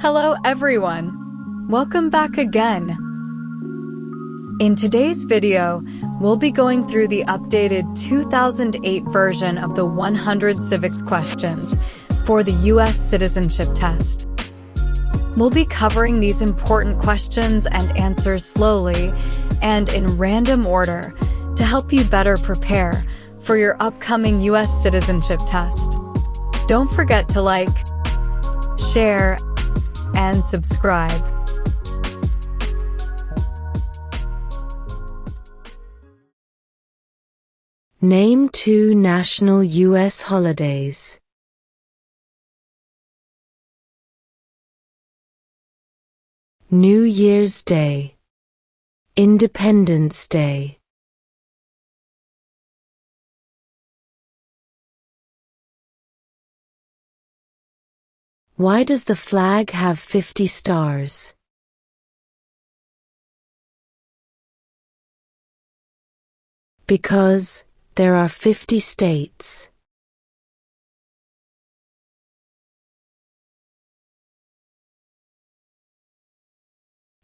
Hello everyone! Welcome back again! In today's video, we'll be going through the updated 2008 version of the 100 civics questions for the U.S. Citizenship Test. We'll be covering these important questions and answers slowly and in random order to help you better prepare for your upcoming U.S. Citizenship Test. Don't forget to like, share, and subscribe. Name 2 national U.S. holidays. New Year's Day, Independence Day. Why does the flag have 50 stars? Because there are 50 states.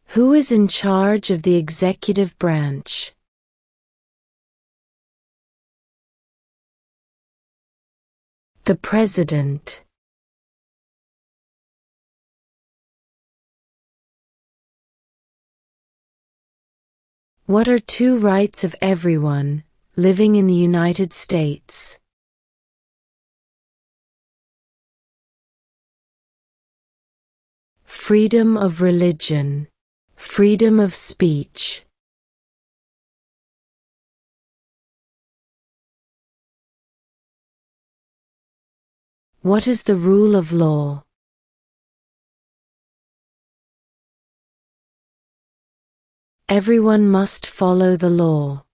Who is in charge of the executive branch? The President. What are 2 rights of everyone living in the United States? Freedom of religion, freedom of speech. What is the rule of law? Everyone must follow the law.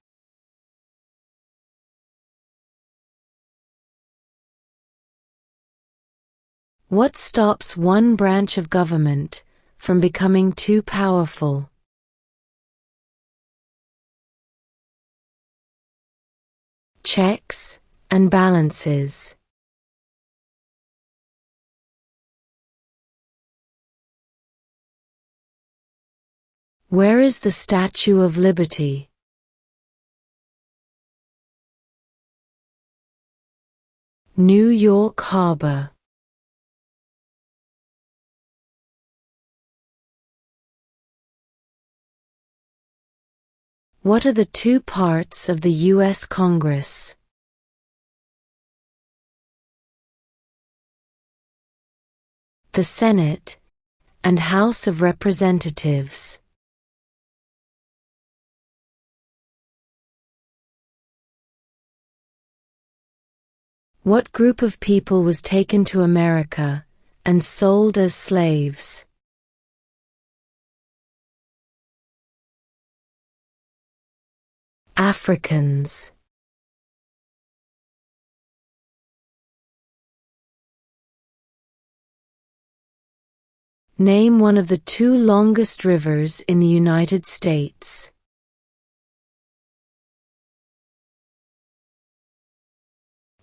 What stops one branch of government from becoming too powerful? Checks and balances. Where is the Statue of Liberty? New York Harbor. What are the 2 parts of the U.S. Congress? The Senate and House of Representatives. What group of people was taken to America and sold as slaves? Africans. Name one of the 2 longest rivers in the United States.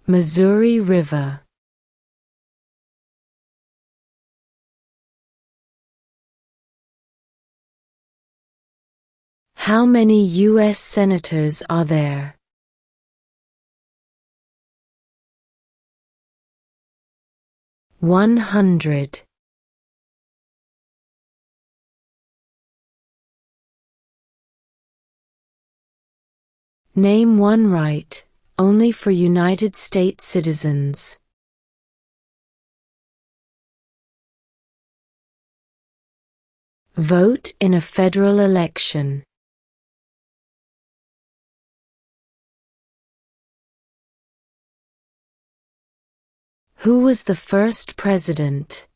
Missouri River. How many U.S. senators are there? 100. Name 1 right only for United States citizens. Vote in a federal election. Who was the first president?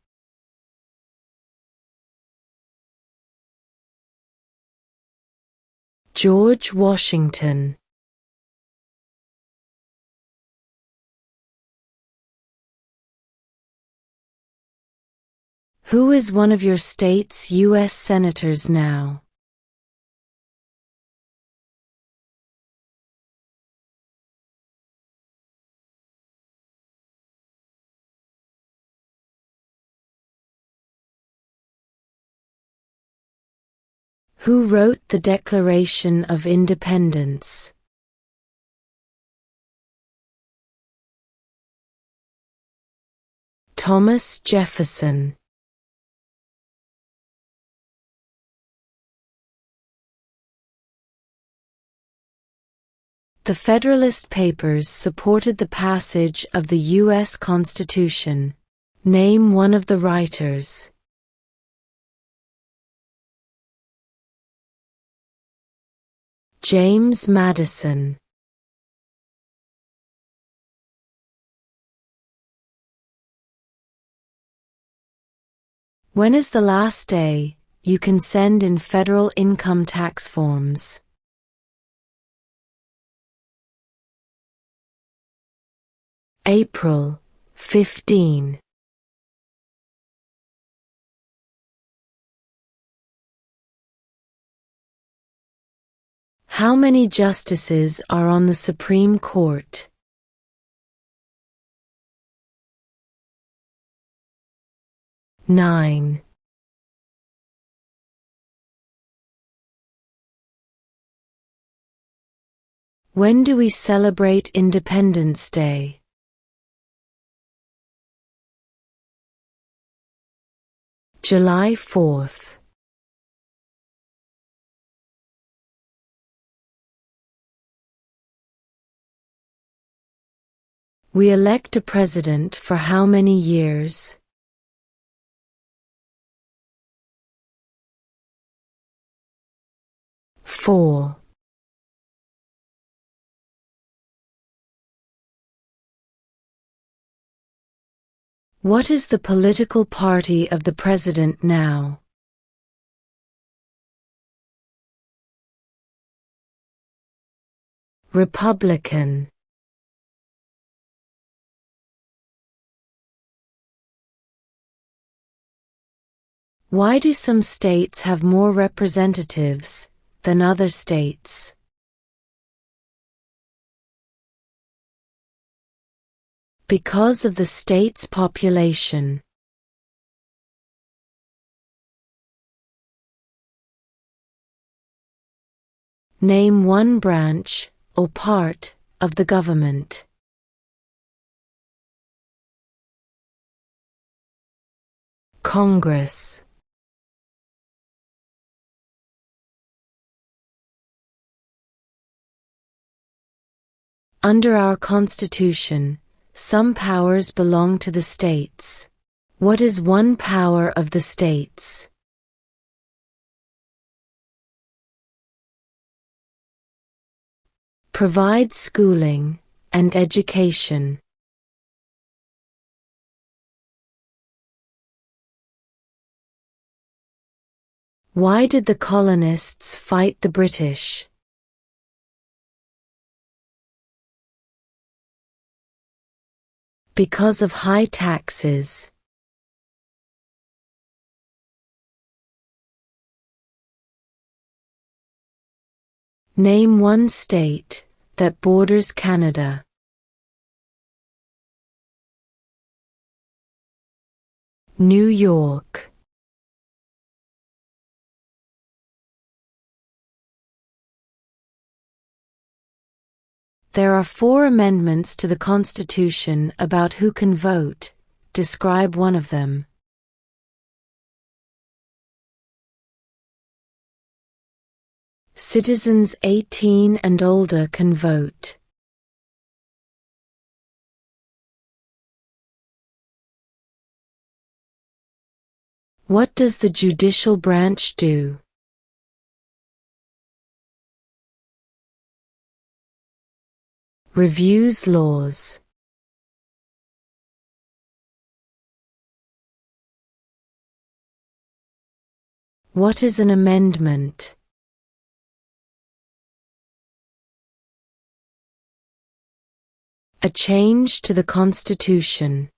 George Washington. Who is one of your state's U.S. senators now? Who wrote the Declaration of Independence? Thomas Jefferson. The Federalist Papers supported the passage of the U.S. Constitution. Name one of the writers. James Madison. When is the last day you can send in federal income tax forms? April 15. How many justices are on the Supreme Court? 9. When do we celebrate Independence Day? July 4th. We elect a president for how many years? 4. What is the political party of the president now? Republican. Why do some states have more representatives than other states? Because of the state's population. Name one branch or part of the government. Congress. Under our Constitution, some powers belong to the states. What is one power of the states? Provide schooling and education. Why did the colonists fight the British? Because of high taxes. Name one state that borders Canada. New York. There are 4 amendments to the Constitution about who can vote. Describe one of them. Citizens 18 and older can vote. What does the judicial branch do? Reviews laws. What is an amendment? A change to the Constitution.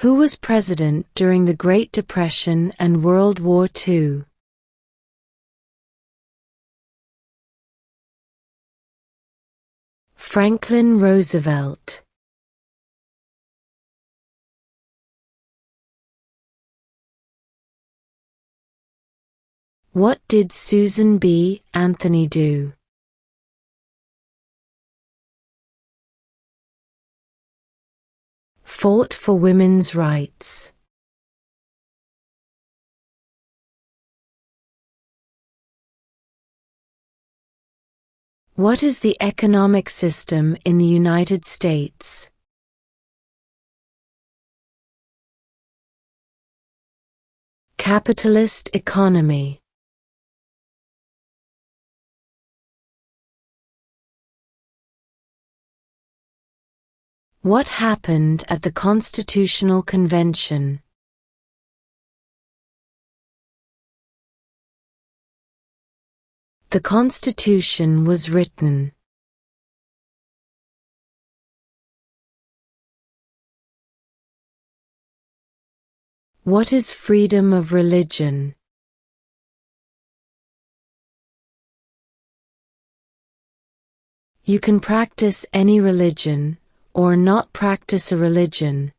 Who was president during the Great Depression and World War II? Franklin Roosevelt. What did Susan B. Anthony do? Fought for women's rights. What is the economic system in the United States? Capitalist economy. What happened at the Constitutional Convention? The Constitution was written. What is freedom of religion? You can practice any religion, or not practice a religion.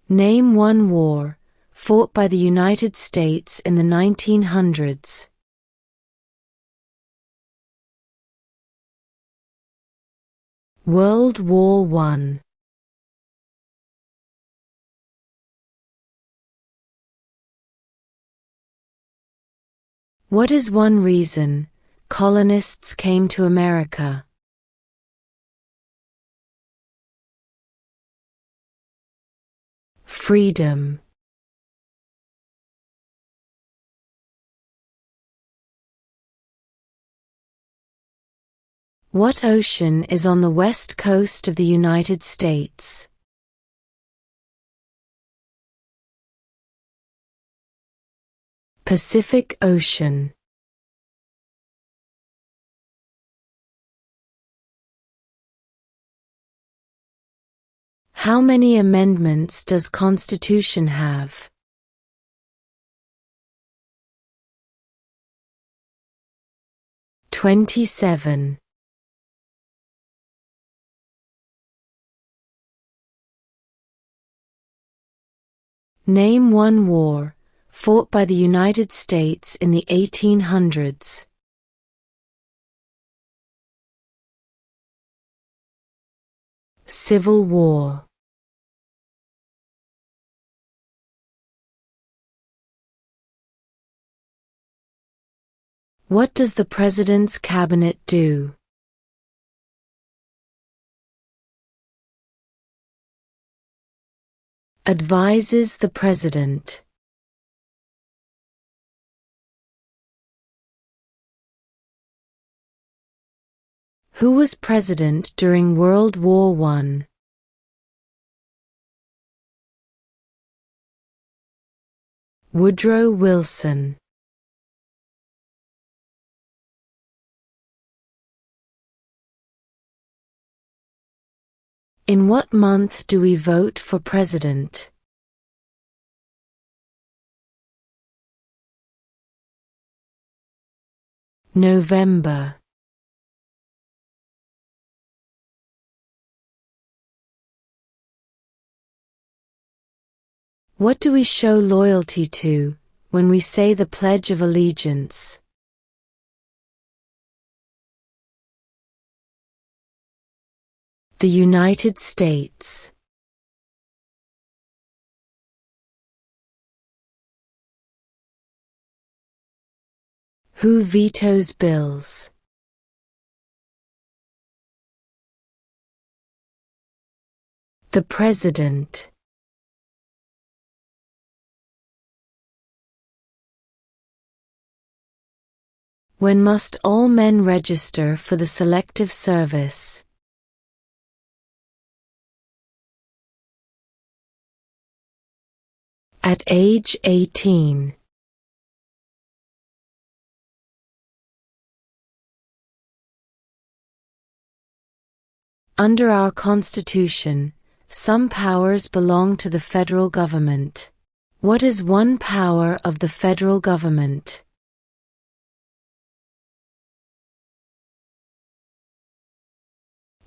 Name one war fought by the United States in the 1900s. World War I. What is one reason colonists came to America? Freedom. What ocean is on the west coast of the United States? Pacific Ocean. How many amendments does Constitution have? "27". Name one war fought by the United States in the 1800s. Civil War. What does the President's Cabinet do? Advises the President. Who was president during World War I? Woodrow Wilson. In what month do we vote for president? November. What do we show loyalty to when we say the Pledge of Allegiance? The United States. Who vetoes bills? The President. When must all men register for the Selective Service? At age 18. Under our Constitution, some powers belong to the federal government. What is one power of the federal government?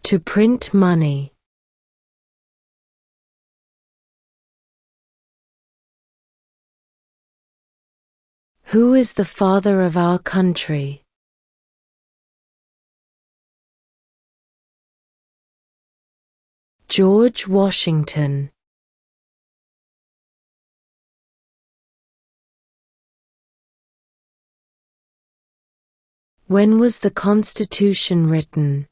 To print money. Who is the father of our country? George Washington. When was the Constitution written?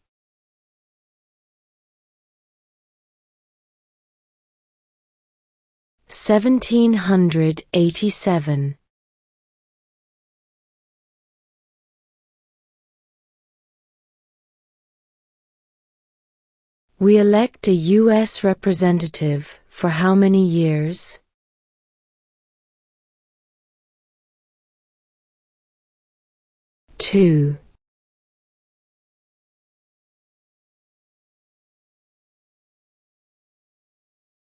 1787. We elect a U.S. representative for how many years? 2.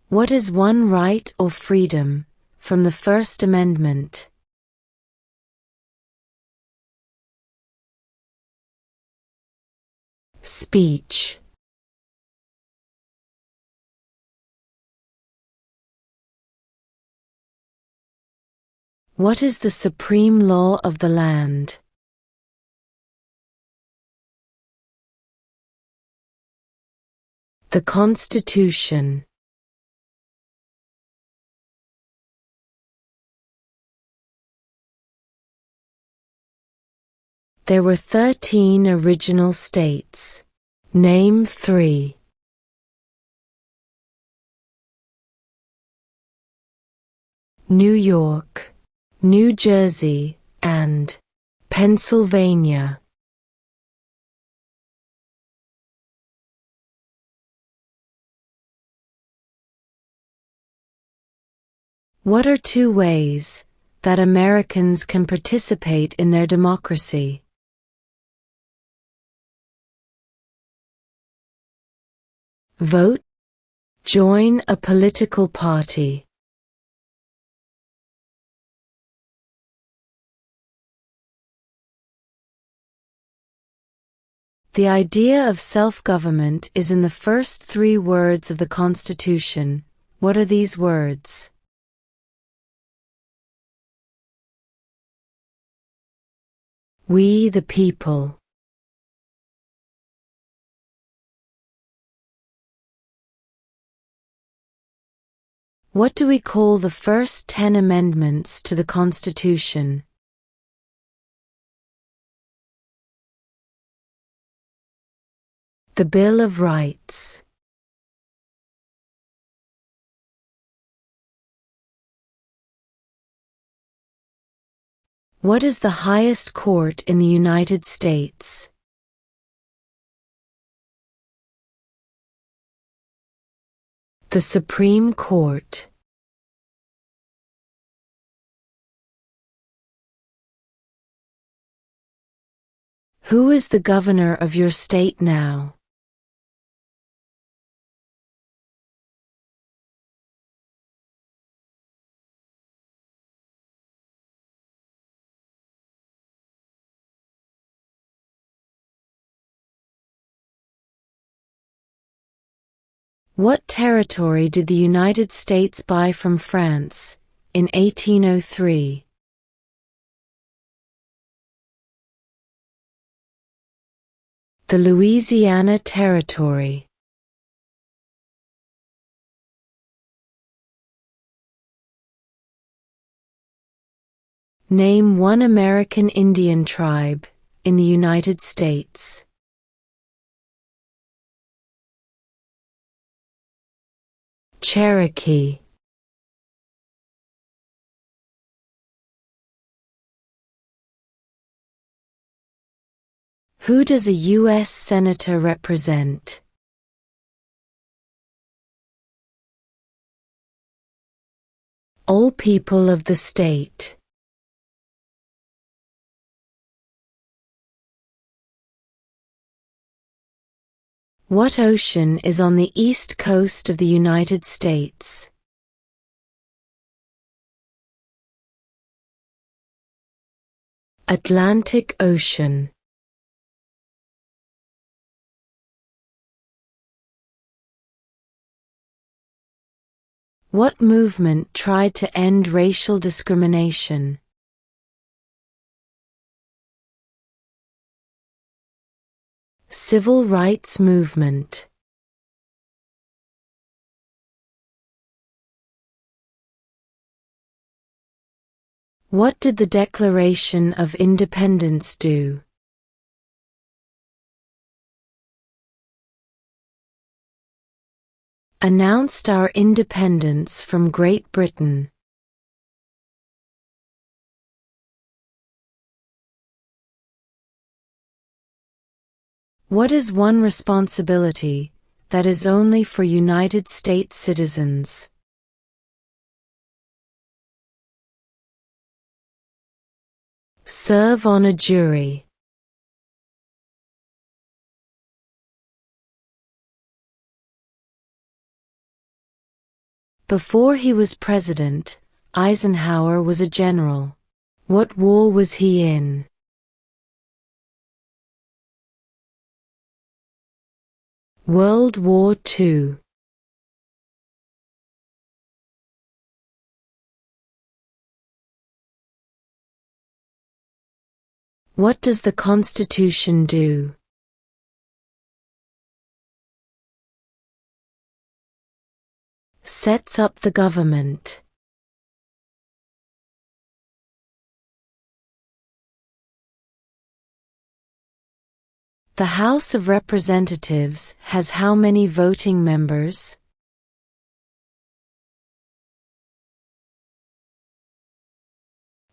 What is one right or freedom from the First Amendment? Speech. What is the supreme law of the land? The Constitution. There were 13 original states. Name 3. New York, New Jersey, and Pennsylvania. What are 2 ways that Americans can participate in their democracy? Vote. Join a political party. The idea of self-government is in the first 3 words of the Constitution. What are these words? We the people. What do we call the first 10 amendments to the Constitution? The Bill of Rights. What is the highest court in the United States? The Supreme Court. Who is the governor of your state now? What territory did the United States buy from France in 1803? The Louisiana Territory. Name 1 American Indian tribe in the United States. Cherokee. Who does a U.S. Senator represent? All people of the state. What ocean is on the east coast of the United States? Atlantic Ocean. What movement tried to end racial discrimination? Civil rights movement. What did the Declaration of Independence do? Announced our independence from Great Britain. What is one responsibility that is only for United States citizens? Serve on a jury. Before he was president, Eisenhower was a general. What war was he in? World War II. What does the Constitution do? Sets up the government. The House of Representatives has how many voting members?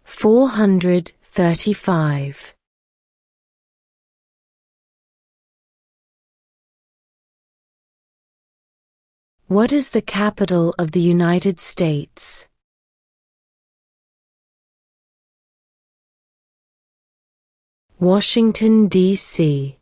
435. What is the capital of the United States? Washington, D.C.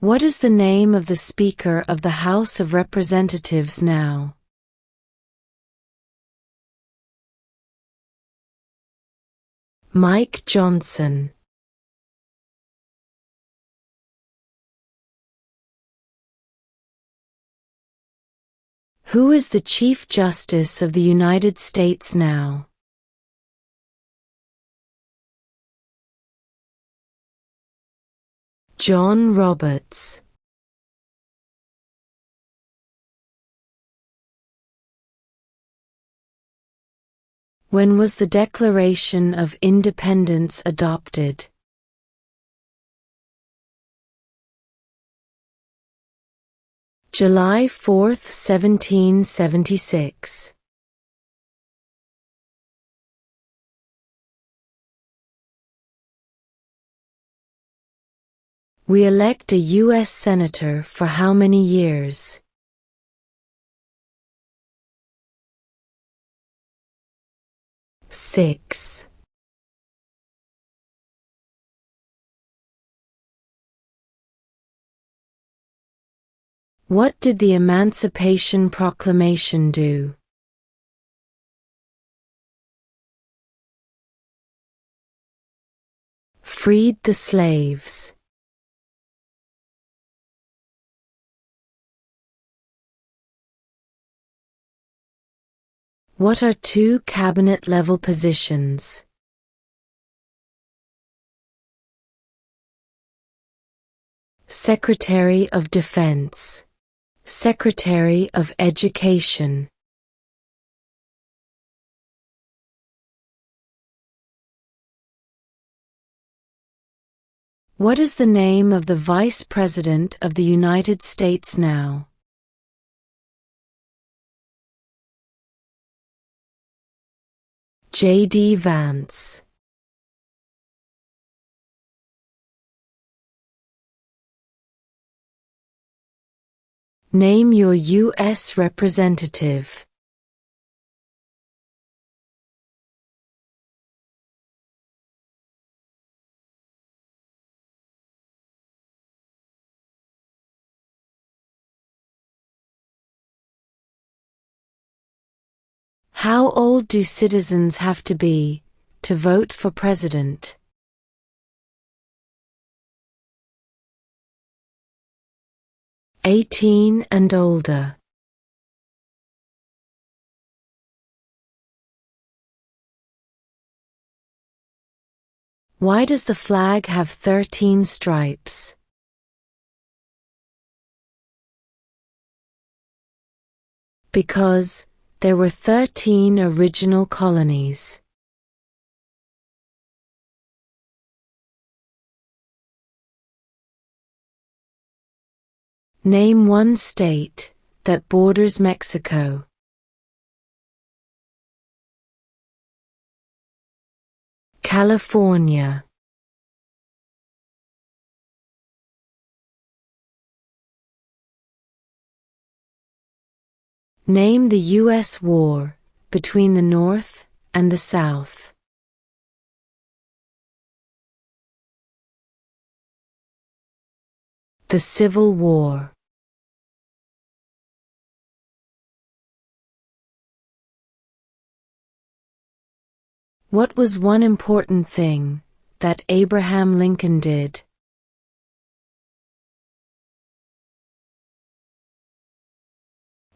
What is the name of the Speaker of the House of Representatives now? Mike Johnson. Who is the Chief Justice of the United States now? John Roberts. When was the Declaration of Independence adopted? July 4, 1776. We elect a U.S. Senator for how many years? 6. What did the Emancipation Proclamation do? Freed the slaves. What are two cabinet-level positions? Secretary of Defense. Secretary of Education. What is the name of the Vice President of the United States now? J.D. Vance. Name your U.S. representative. How old do citizens have to be to vote for president? 18 and older. Why does the flag have 13 stripes? Because there were 13 original colonies. Name one state that borders Mexico. California. Name the U.S. war between the North and the South. The Civil War. What was one important thing that Abraham Lincoln did?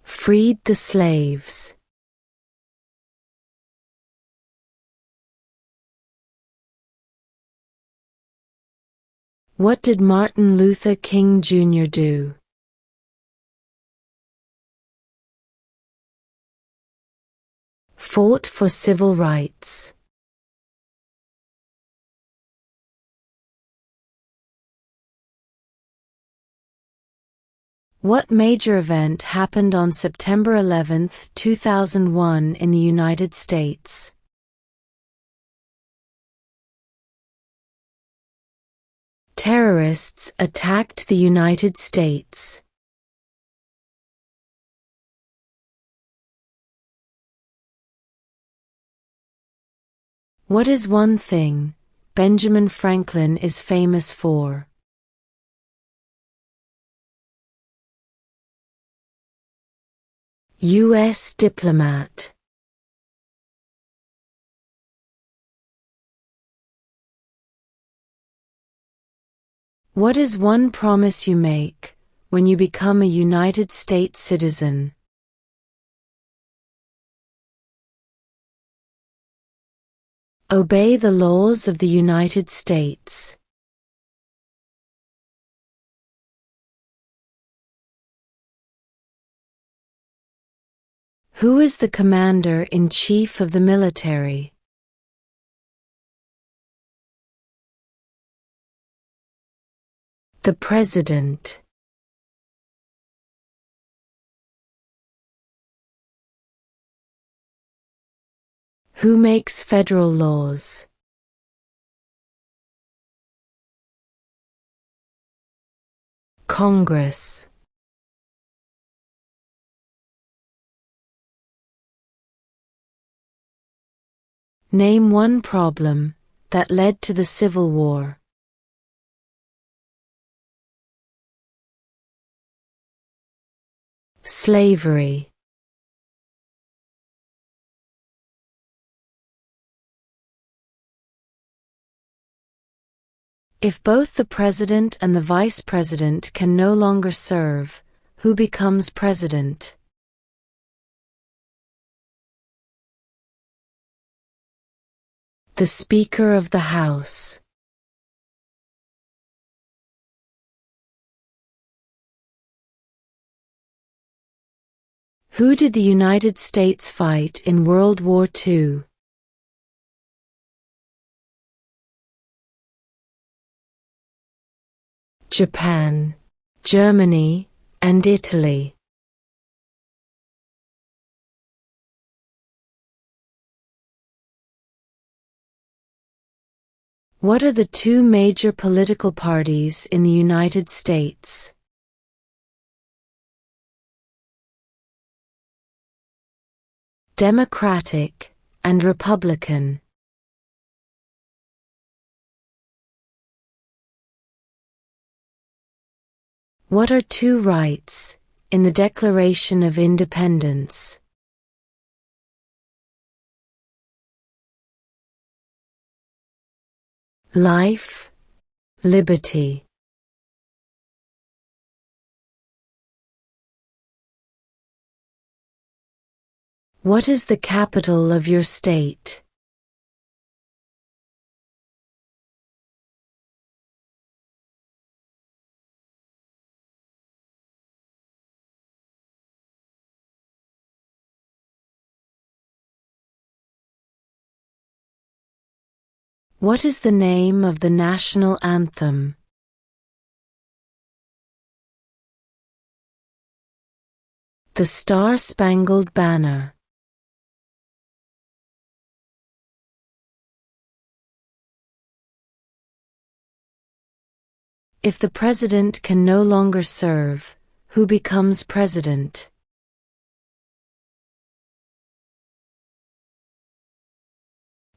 Freed the slaves. What did Martin Luther King Jr. do? Fought for civil rights. What major event happened on September 11, 2001 in the United States? Terrorists attacked the United States. What is one thing Benjamin Franklin is famous for? U.S. diplomat. What is one promise you make when you become a United States citizen? Obey the laws of the United States. Who is the commander-in-chief of the military? The President. Who makes federal laws? Congress. Name one problem that led to the Civil War. Slavery. If both the president and the vice president can no longer serve, who becomes president? The Speaker of the House. Who did the United States fight in World War II? Japan, Germany, and Italy. What are the two major political parties in the United States? Democratic and Republican. What are two rights in the Declaration of Independence? Life, liberty. What is the capital of your state? What is the name of the national anthem? The Star-Spangled Banner. If the president can no longer serve, who becomes president?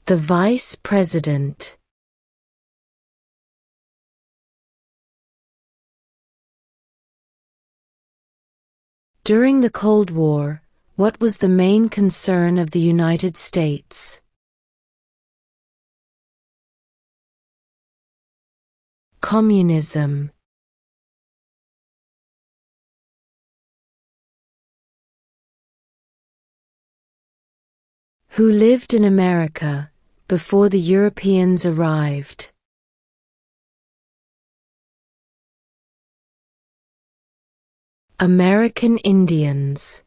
The vice president. During the Cold War, what was the main concern of the United States? Communism. Who lived in America before the Europeans arrived? American Indians.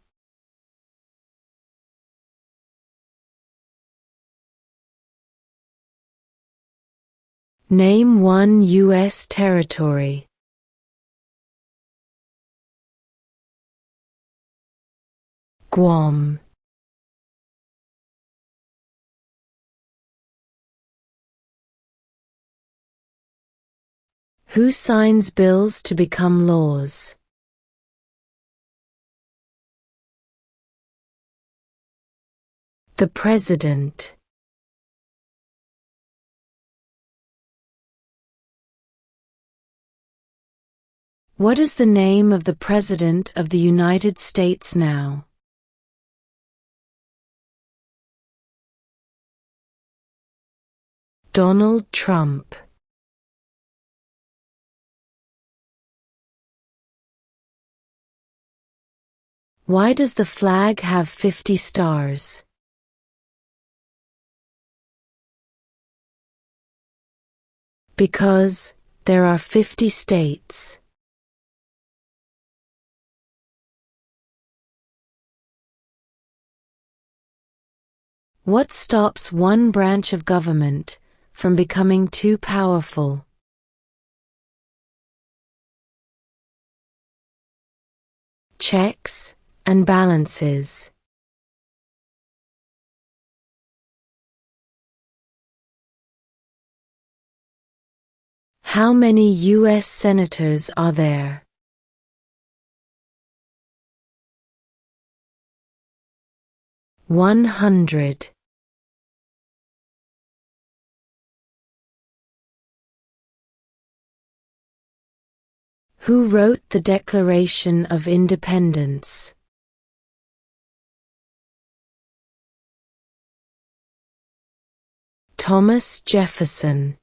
Name one U.S. territory. Guam. Who signs bills to become laws? The President. What is the name of the President of the United States now? Donald Trump. Why does the flag have 50 stars? Because there are 50 states. What stops one branch of government from becoming too powerful? Checks and balances. How many U.S. senators are there? 100. Who wrote the Declaration of Independence? Thomas Jefferson.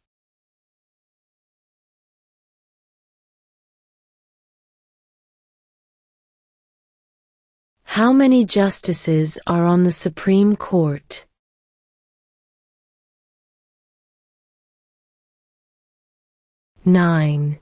How many justices are on the Supreme Court? 9.